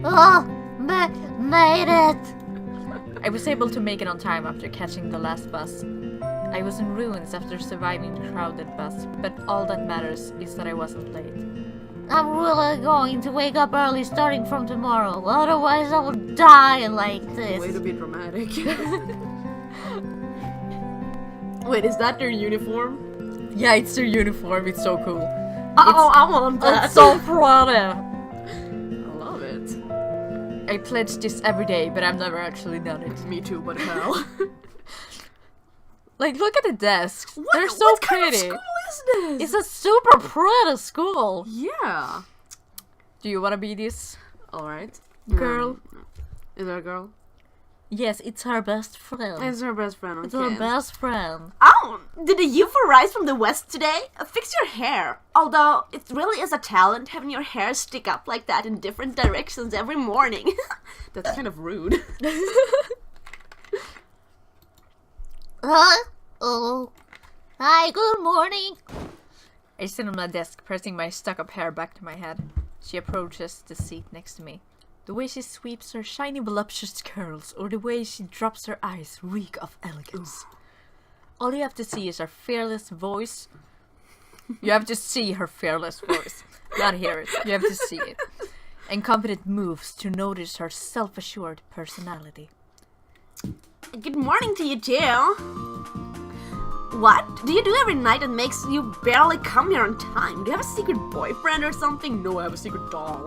Oh, made it! I was able to make it on time after catching the last bus. I was in ruins after surviving the crowded bus, but all that matters is that I wasn't late. I'm really going to wake up early starting from tomorrow, otherwise I will die like this. Way to be dramatic. Wait, is that their uniform? Yeah, it's their uniform, it's so cool. Oh, I want that. It's so Prada. I love it. I pledge this every day, but I've never actually done it. Me too, but hell. Like, look at the desks. They're so what pretty. Kind of school is this? It's a super pretty school. Yeah. Do you want to be this Alright. girl? Is there a girl? Yes, it's her best friend. It's her best friend, okay. It's her best friend. Oh, did the UFO rise from the west today? Fix your hair. Although, it really is a talent having your hair stick up like that in different directions every morning. That's kind of rude. Huh? Oh. Hi, good morning. I sit on my desk, pressing my stuck-up hair back to my head. She approaches the seat next to me. The way she sweeps her shiny voluptuous curls, or the way she drops her eyes, reek of elegance. All you have to see is her fearless voice. You have to see her fearless voice. Not hear it. You have to see it. And confident moves to notice her self-assured personality. Good morning to you too. What do you do every night that makes you barely come here on time? Do you have a secret boyfriend or something? No, I have a secret doll.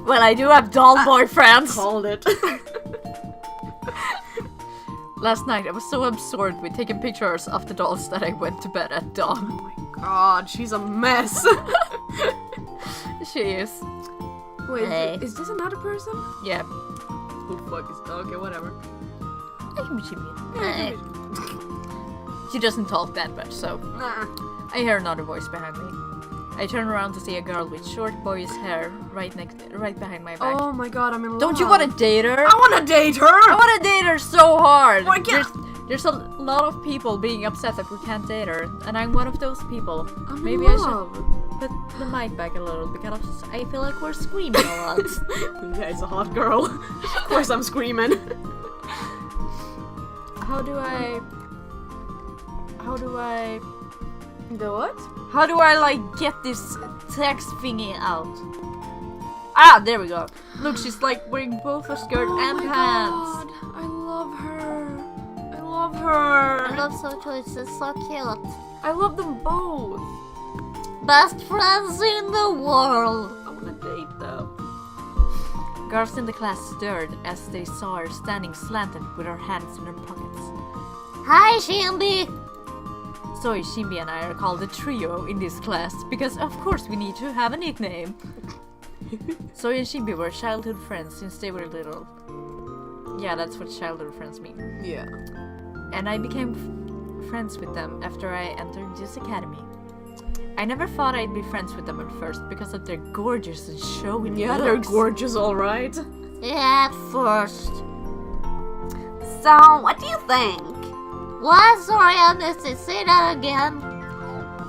Well, I do have doll boyfriends. Called it. Last night, I was so absorbed with taking pictures of the dolls that I went to bed at dawn. Oh my god, she's a mess. She is. Wait, Hey. is this another person? Yeah. Who the fuck is... Okay, whatever. Hey. She doesn't talk that much, so Nah. I hear another voice behind me. I turn around to see a girl with short boyish hair right behind my back. Oh my god, I'm in love. Don't you want to date her? I want to date her! I want to date her so hard. Why can't- There's a lot of people being upset that we can't date her, and I'm one of those people. I'm Maybe in I love. should put the mic back a little because I feel like we're screaming a lot. Yeah, it's a hot girl. Of course I'm screaming. How do I The what? How do I, like, get this text thingy out? Ah, there we go. Look, she's, like, wearing both a skirt and my pants. God. I love her. I love her. I love so choices, so cute. I love them both. Best friends in the world. I want to date them. Girls in the class stirred as they saw her standing slanted with her hands in her pockets. Hi, Shimby. So Shimbi and I are called a trio in this class because of course we need to have a nickname. Soy and Shimbi were childhood friends since they were little. Yeah, that's what childhood friends mean. Yeah. And I became friends with them after I entered this academy. I never thought I'd be friends with them at first because of their gorgeous and showy Yeah, looks. they're gorgeous, alright. Yeah, at first. So, what do you think? What? Sorry, I missed it. Say that again.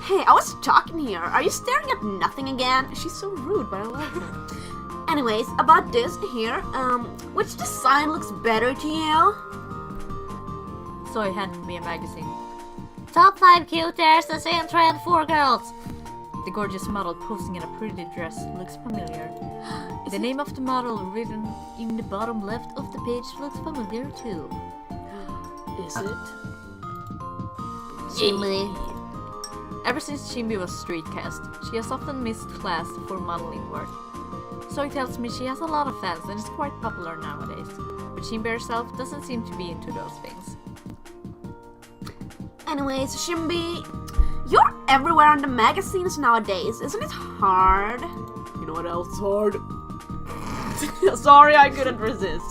Hey, I was talking here. Are you staring at nothing again? She's so rude, but I love her. Anyways, about this here, which design looks better to you? Soy handed me a magazine. Top 5 cute hairs, the same trend for girls. The gorgeous model posing in a pretty dress looks familiar. The name of the model written in the bottom left of the page looks familiar too. Is it? Shimby. Ever since Shimbi was street cast, she has often missed class for modeling work. Soy tells me she has a lot of fans and is quite popular nowadays, but Shimbi herself doesn't seem to be into those things. Anyways, Shimby, you're everywhere on the magazines nowadays. Isn't it hard? You know what else is hard? Sorry, I couldn't resist.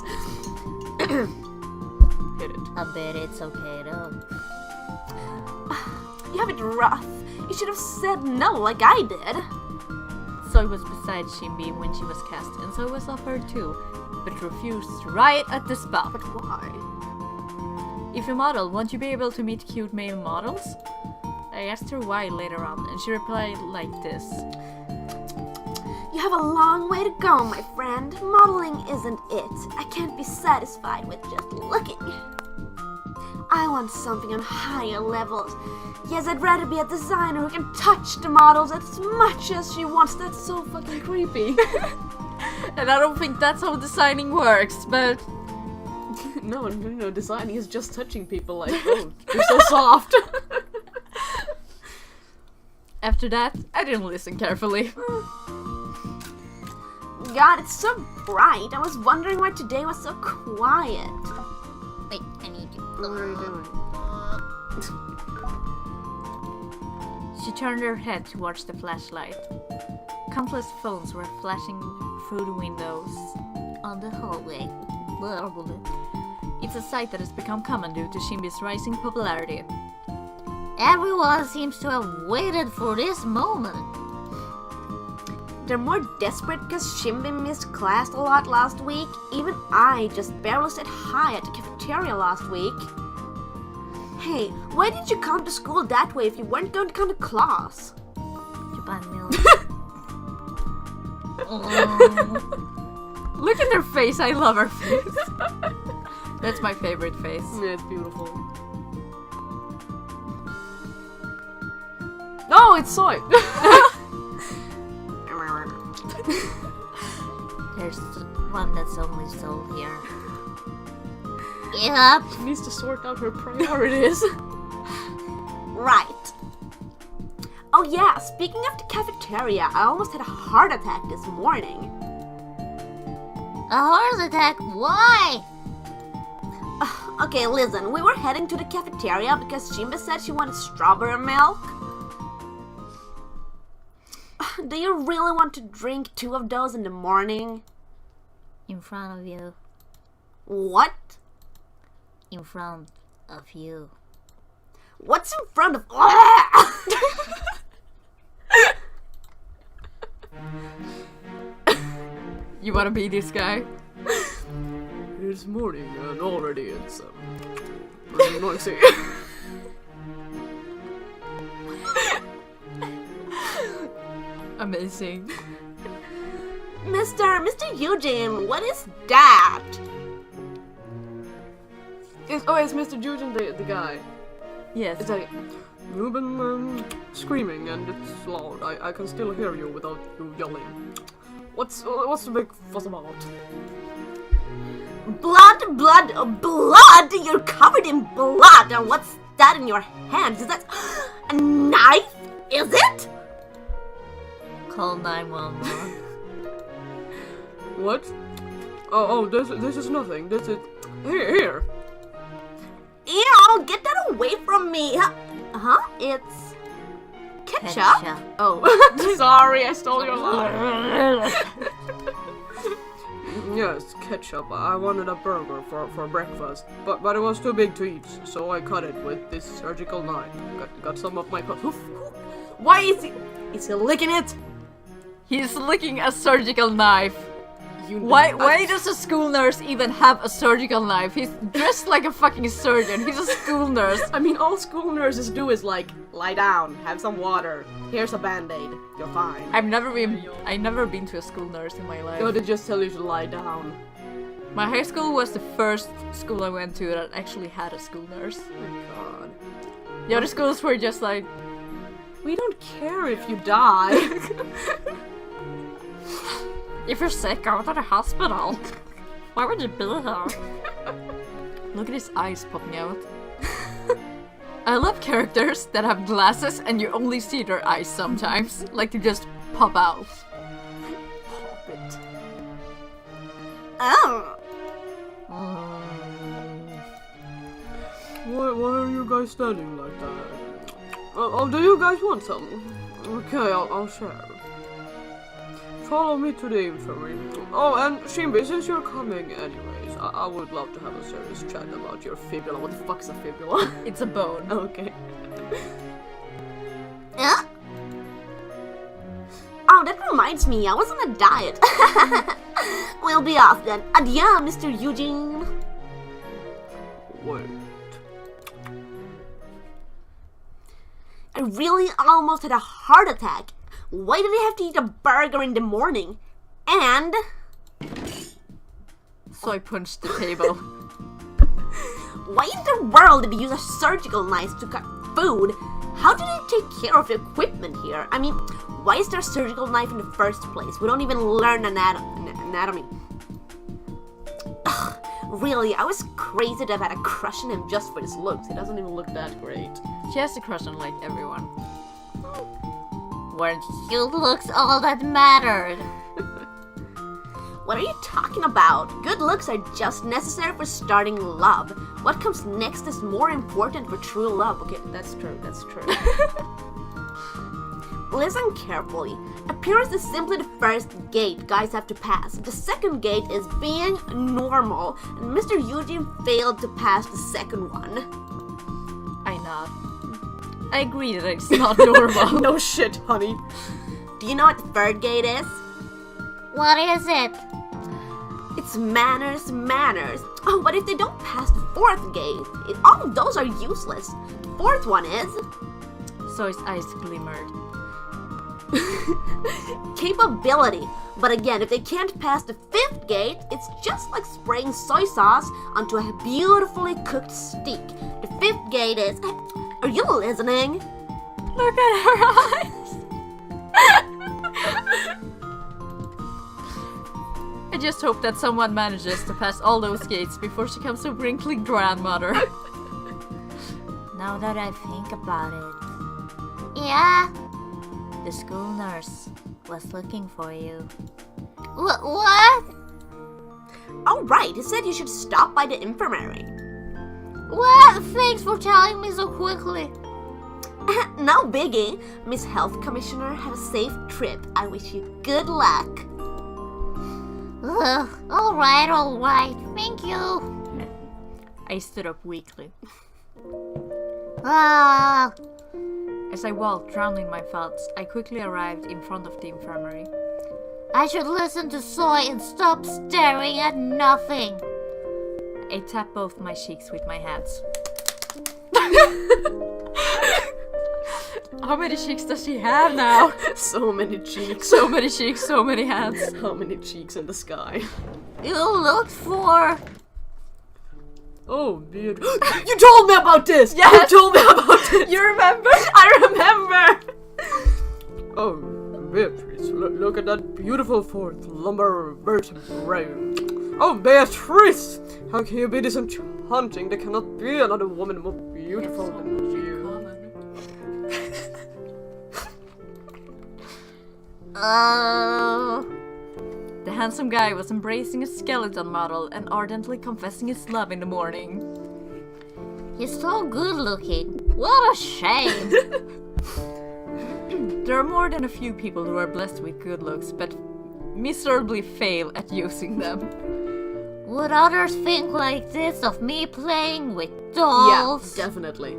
Hit it. I bet it's okay though. You have it rough. You should have said no like I did. Soy was beside Shimbi when she was cast, and Soy was offered too, but refused right at the spot. But why? If you model, won't you be able to meet cute male models? I asked her why later on, and she replied like this. have a long way to go, my friend. Modeling isn't it. I can't be satisfied with just looking. I want something on higher levels. Yes, I'd rather be a designer who can touch the models as much as she wants. That's so fucking creepy. And I don't think that's how designing works, but... No, designing is just touching people like, oh, you're so soft. After that, I didn't listen carefully. God, it's so bright. I was wondering why today was so quiet. Wait, I need you. What are you doing? She turned her head towards the flashlight. Countless phones were flashing through the windows. On the hallway. It's a sight that has become common due to Shimbi's rising popularity. Everyone seems to have waited for this moment. They're more desperate because Shimbi missed class a lot last week. Even I just barely said hi at the cafeteria last week. Hey, why did you come to school that way if you weren't going to come to class? Japan milk. Look at her face, I love her face. That's my favorite face. Yeah, it's beautiful. No, it's soy. There's one that's only sold here. Yep. She needs to sort out her priorities. Right. Oh yeah, speaking of the cafeteria, I almost had a heart attack this morning. A heart attack? Why? Okay, listen, we were heading to the cafeteria because Shimbi said she wanted strawberry milk. Do you really want to drink 2 of those in the morning? In front of you. What? In front of you. What's in front of... You wanna be this guy? It's morning and already it's pretty noisy. Amazing. Mr. Eugene, what is that? It's Mr. Eugene, the guy. Yes. It's like, you've been screaming and it's loud. I can still hear you without you yelling. What's the big fuss about? Blood! You're covered in blood! And what's that in your hands? Is that a knife? Is it? Call 911. What? Oh, this is nothing. This is here. Ew, get that away from me! Huh? It's... ketchup? Oh, sorry, I stole your line. Yes, ketchup. I wanted a burger for breakfast, but it was too big to eat, so I cut it with this surgical knife. Got some of my cut. Why is he... is he licking it? He's licking a surgical knife. Why does a school nurse even have a surgical knife? He's dressed like a fucking surgeon. He's a school nurse. I mean, all school nurses do is like, lie down, have some water, here's a band-aid, you're fine. I've never been to a school nurse in my life. No, they just tell you to lie down. My high school was the first school I went to that actually had a school nurse. Oh my god. The other schools were just like, we don't care if you die. if you're sick, go to the hospital. Why would you be here? Look at his eyes popping out. I love characters that have glasses and you only see their eyes sometimes. Like they just pop out. Pop it. Oh. Why are you guys standing like that? Oh, do you guys want some? Okay, I'll share. Follow me to the infirmary. Oh, and Shimbi, since you're coming anyways, I would love to have a serious chat about your fibula. What the fuck's a fibula? It's a bone. Okay. Yeah? Oh, that reminds me, I was on a diet. We'll be off then. Adieu, Mr. Eugene. Wait. I really almost had a heart attack. Why did he have to eat a burger in the morning? And... So I punched the table. why in the world did he use a surgical knife to cut food? How did he take care of the equipment here? I mean, why is there a surgical knife in the first place? We don't even learn anatomy. Ugh, really, I was crazy to have had a crush on him just for his looks. He doesn't even look that great. She has a crush on like everyone. Weren't Good looks all that mattered. What are you talking about? Good looks are just necessary for starting love. What comes next is more important for true love. Okay, that's true, that's true. Listen carefully. Appearance is simply the first gate guys have to pass. The second gate is being normal, and Mr. Eugene failed to pass the second one. I nod. I agree that it's not normal. No shit, honey. Do you know what the third gate is? What is it? It's manners, manners. Oh, but if they don't pass the fourth gate, all of those are useless. The fourth one is... So his eyes glimmered. capability. But again, if they can't pass the fifth gate, it's just like spraying soy sauce onto a beautifully cooked steak. The fifth gate is... Are you listening? Look at her eyes! I just hope that someone manages to pass all those gates before she becomes a wrinkly grandmother. Now that I think about it. Yeah? The school nurse was looking for you. What? Oh, right. He said you should stop by the infirmary. What? Thanks for telling me so quickly. No biggie. Miss Health Commissioner, have a safe trip. I wish you good luck. Alright. Thank you. I stood up weakly. Ah. As I walked, drowning my thoughts, I quickly arrived in front of the infirmary. I should listen to Soy and stop staring at nothing. I tapped both my cheeks with my hands. How many cheeks does she have now? So many cheeks. So many cheeks, so many hands. How many cheeks in the sky? You looked for... Oh, beautiful. You told me about this! Yes. You told me about this! You remember? I remember! Oh, Beatrice, look at that beautiful fourth lumbar vertebrae. Oh, Beatrice! How can you be disenchanting? There cannot be another woman more beautiful than you. The handsome guy was embracing a skeleton model and ardently confessing his love in the morning. He's so good looking. What a shame. There are more than a few people who are blessed with good looks, but miserably fail at using them. Would others think like this of me playing with dolls? Yeah, definitely.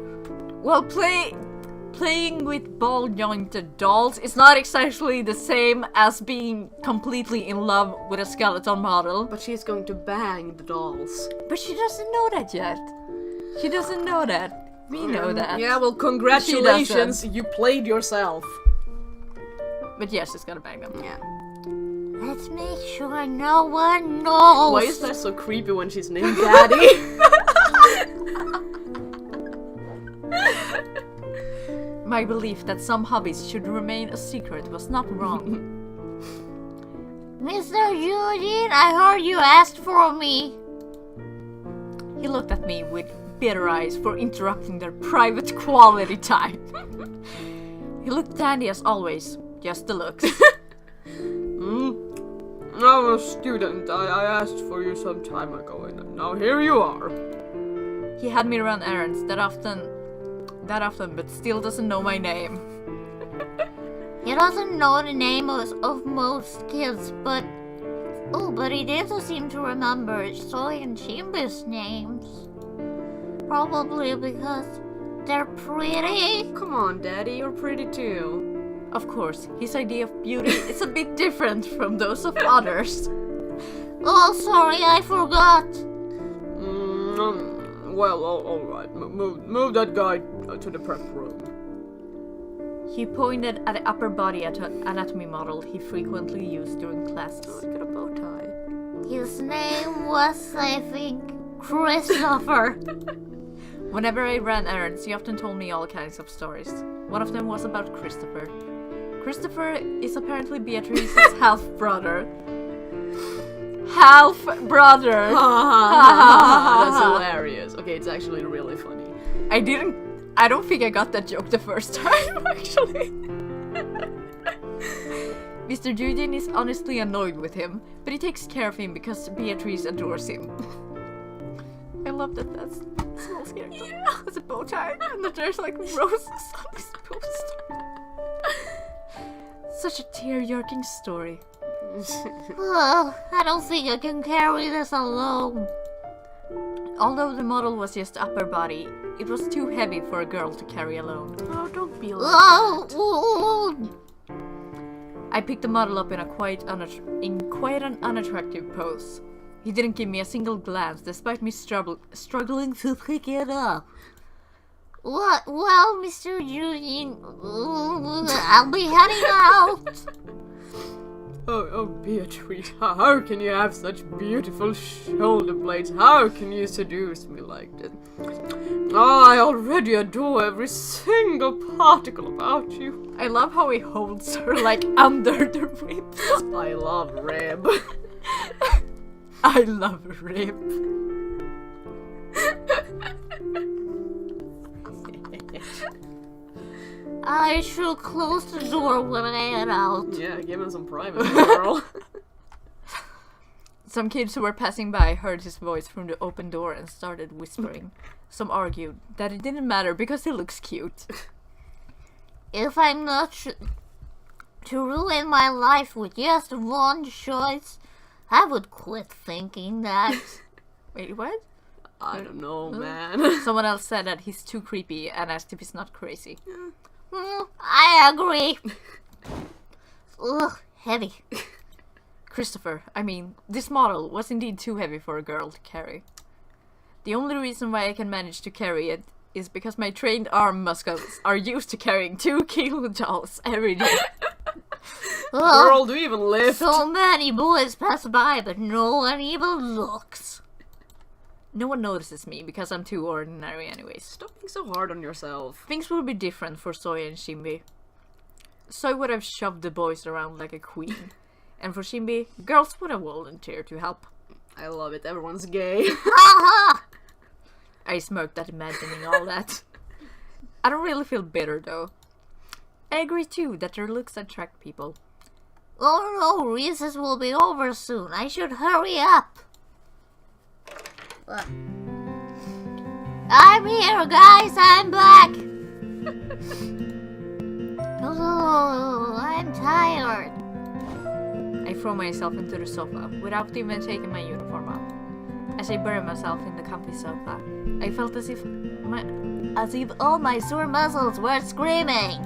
Well, playing with ball-jointed dolls is not exactly the same as being completely in love with a skeleton model. But she's going to bang the dolls. But she doesn't know that yet. She doesn't know that. We know that. Yeah, well, congratulations, you played yourself. But yeah, she's gonna bang them. Yeah. Let's make sure no one knows. Why is that so creepy when she's named Daddy? My belief that some hobbies should remain a secret was not wrong. Mr. Eugene, I heard you asked for me. He looked at me with bitter eyes for interrupting their private quality time. He looked dandy as always, just the looks. I'm a student. I asked for you some time ago, and now here you are. He had me run errands that often, but still doesn't know my name. He doesn't know the name of most kids, but he does seem to remember Soy and Chimba's names. Probably because they're pretty. Come on, Daddy, you're pretty too. Of course, his idea of beauty is a bit different from those of others. Oh, sorry, I forgot. Well, alright. Move that guy to the prep room. He pointed at the upper body anatomy model he frequently used during classes. I got a bow tie. His name was, I think, Christopher. Whenever I ran errands, he often told me all kinds of stories. One of them was about Christopher. Christopher is apparently Beatrice's half-brother. Half-brother! That's hilarious. Okay, it's actually really funny. I don't think I got that joke the first time, actually. Mr. Eugene is honestly annoyed with him, but he takes care of him because Beatrice adores him. I love that that's smells here. Yeah. It's a bow tie, and that there's like roses on his poster. Such a tear-jerking story. Ugh, I don't think I can carry this alone. Although the model was just upper body, it was too heavy for a girl to carry alone. Oh, don't be like Oh, that. I picked the model up in quite an unattractive pose. He didn't give me a single glance, despite me struggling to pick it up. what? Well, Mr. Eugene, I'll be heading out. Oh, Beatrice, how can you have such beautiful shoulder blades? How can you seduce me like this? Oh, I already adore every single particle about you. I love how he holds her like under the ribs. I love rib. I love rib. I should close the door when I head out. Yeah, give him some privacy, girl. Some kids who were passing by heard his voice from the open door and started whispering. Some argued that it didn't matter because he looks cute. If I'm not to ruin my life with just one choice, I would quit thinking that. Wait, what? I don't know, man. Someone else said that he's too creepy and asked if he's not crazy. I agree. Ugh, heavy. Christopher, this model was indeed too heavy for a girl to carry. The only reason why I can manage to carry it is because my trained arm muscles are used to carrying 2 kilojoules every day. Girl, do you even lift? So many boys pass by, but no one even looks. No one notices me because I'm too ordinary anyways. Stop being so hard on yourself. Things would be different for Soy and Shimbi. Soy would have shoved the boys around like a queen. And for Shimbi, girls would have volunteered to help. I love it, everyone's gay. Haha! I smirked at imagining all that. I don't really feel bitter though. I agree too that their looks attract people. Oh no, recess will be over soon. I should hurry up. I'm here, guys. I'm back. Oh, I'm tired. I throw myself into the sofa without even taking my uniform off. As I bury myself in the comfy sofa, I felt as if all my sore muscles were screaming.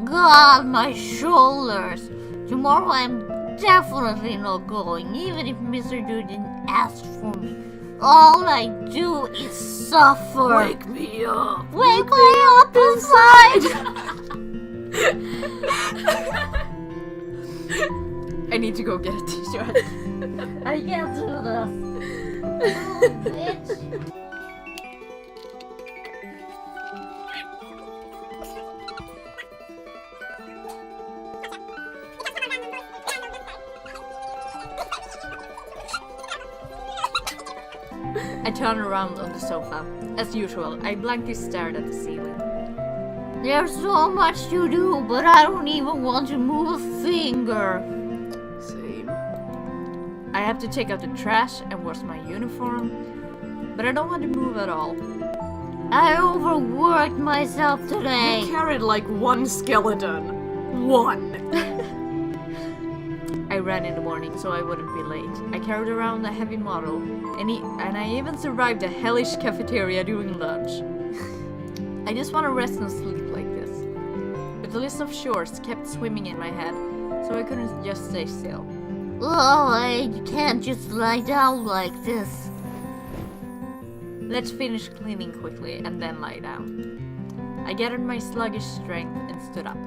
God, my shoulders. Tomorrow I'm definitely not going, even if Mr. Dude didn't ask for me. All I do is suffer. Wake me up. Wake me up inside. I need to go get a t-shirt. I can't do this. Oh, bitch. I turned around on the sofa. As usual, I blankly stared at the ceiling. There's so much to do, but I don't even want to move a finger. Same. I have to take out the trash and wash my uniform, but I don't want to move at all. I overworked myself today. You carried like one skeleton. One. I ran in the morning so I wouldn't be late. I carried around a heavy model, and I even survived a hellish cafeteria during lunch. I just want to rest and sleep like this. But the list of chores kept swimming in my head, so I couldn't just stay still. Oh, I can't just lie down like this. Let's finish cleaning quickly and then lie down. I gathered my sluggish strength and stood up.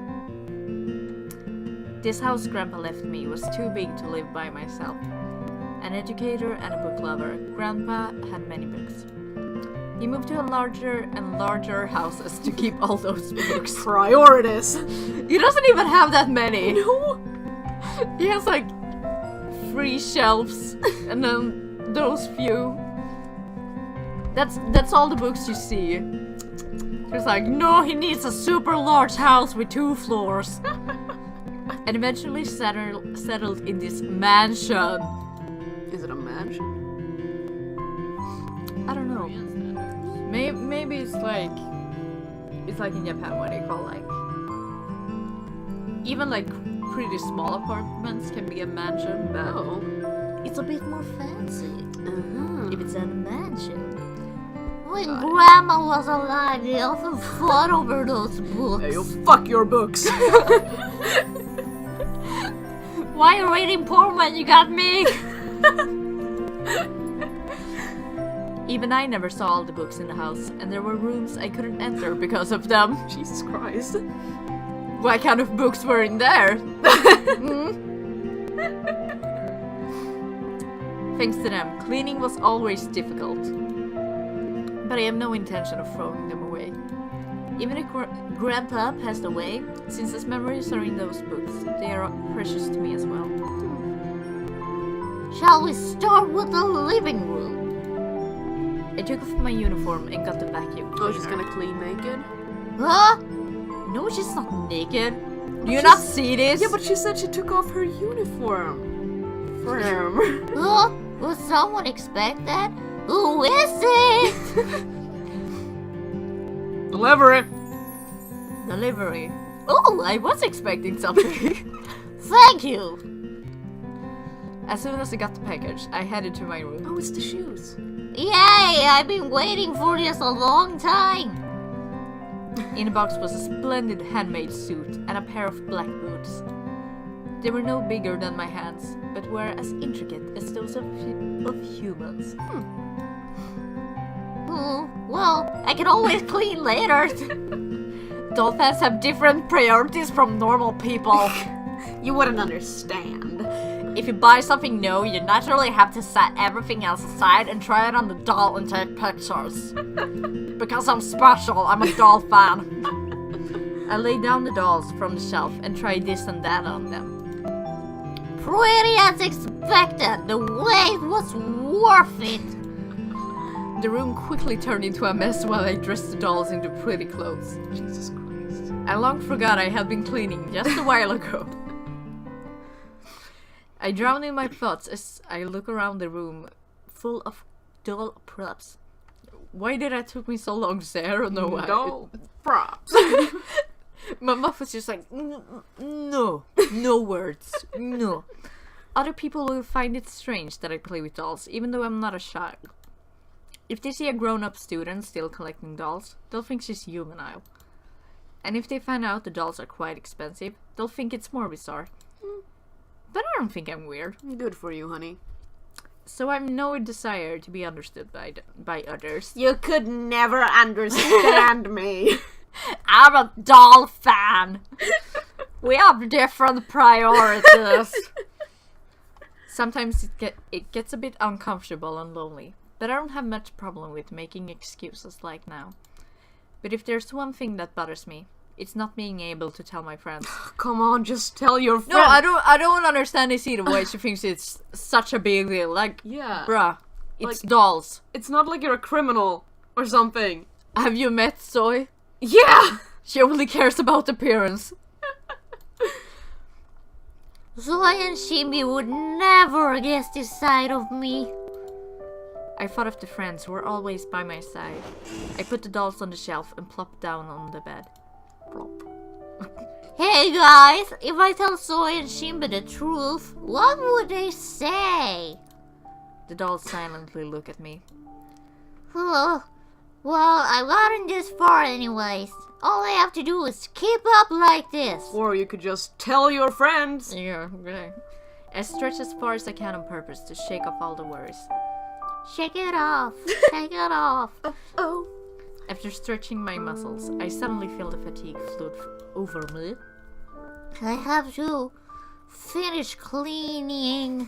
This house Grandpa left me was too big to live by myself. An educator and a book lover, Grandpa had many books. He moved to larger and larger houses to keep all those books. Priorities. He doesn't even have that many. No. He has like 3 shelves and then those few. That's all the books you see. It's like, no, he needs a super large house with 2 floors. And eventually settled in this mansion. Is it a mansion? I don't know. Maybe it's like in Japan what they call like even like pretty small apartments can be a mansion, but Oh. It's a bit more fancy Uh-huh. if it's at a mansion. When Grandma was alive, they often fought over those books. Hey, you fuck your books. Why are you reading porn when you got me? even I never saw all the books in the house, and there were rooms I couldn't enter because of them. Jesus Christ. What kind of books were in there? Thanks to them, cleaning was always difficult. But I have no intention of throwing them away. Even if Grandpa passed away, since his memories are in those books, they are precious to me as well. Shall we start with the living room? I took off my uniform and got the vacuum Oh, she's cleaner. gonna clean naked? Huh? No, she's not naked. Do you not see this? Yeah, but she said she took off her uniform. For him. Huh? Will someone expect that? Who is it? Delivery. Delivery. Oh, I was expecting something. Thank you. As soon as I got the package, I headed to my room. Oh, it's the shoes. Yay! I've been waiting for this a long time. In the box was a splendid handmade suit and a pair of black boots. They were no bigger than my hands, but were as intricate as those of humans. Well, I can always clean later. Doll fans have different priorities from normal people. You wouldn't understand. If you buy something new, you naturally have to set everything else aside and try it on the doll and take pictures. Because I'm special, I'm a doll fan. I laid down the dolls from the shelf and tried this and that on them. Pretty as expected. The wait was worth it. The room quickly turned into a mess while I dressed the dolls into pretty clothes. Jesus Christ. I long forgot I had been cleaning just a while ago. I drown in my thoughts as I look around the room full of doll props. Why did it took me so long to say? I don't know why. Doll props. My mouth was just like, no words, no. Other people will find it strange that I play with dolls, even though I'm not a child. If they see a grown-up student still collecting dolls, they'll think she's juvenile. And if they find out the dolls are quite expensive, they'll think it's more bizarre. But I don't think I'm weird. Good for you, honey. So I have no desire to be understood by others. You could never understand me. I'm a doll fan! We have different priorities. Sometimes it gets a bit uncomfortable and lonely, but I don't have much problem with making excuses like now. But if there's one thing that bothers me, it's not being able to tell my friends. Come on, just tell your friend. No, I don't understand this either way. She thinks it's such a big deal. Like, Yeah. bruh, it's Like- dolls. It's not like you're a criminal or something. Have you met Soy? Yeah! She only cares about appearance. Zoe and Shimbi would never guess this side of me. I thought of the friends who were always by my side. I put the dolls on the shelf and plopped down on the bed. Plop. Hey guys, if I tell Zoe and Shimbi the truth, what would they say? The dolls silently look at me. Well, I've gotten this far anyways. All I have to do is keep up like this. Or you could just tell your friends. Yeah, okay. I stretch as far as I can on purpose to shake off all the worries. Shake it off. Shake it off. Oh. After stretching my muscles, I suddenly feel the fatigue flood over me. I have to finish cleaning.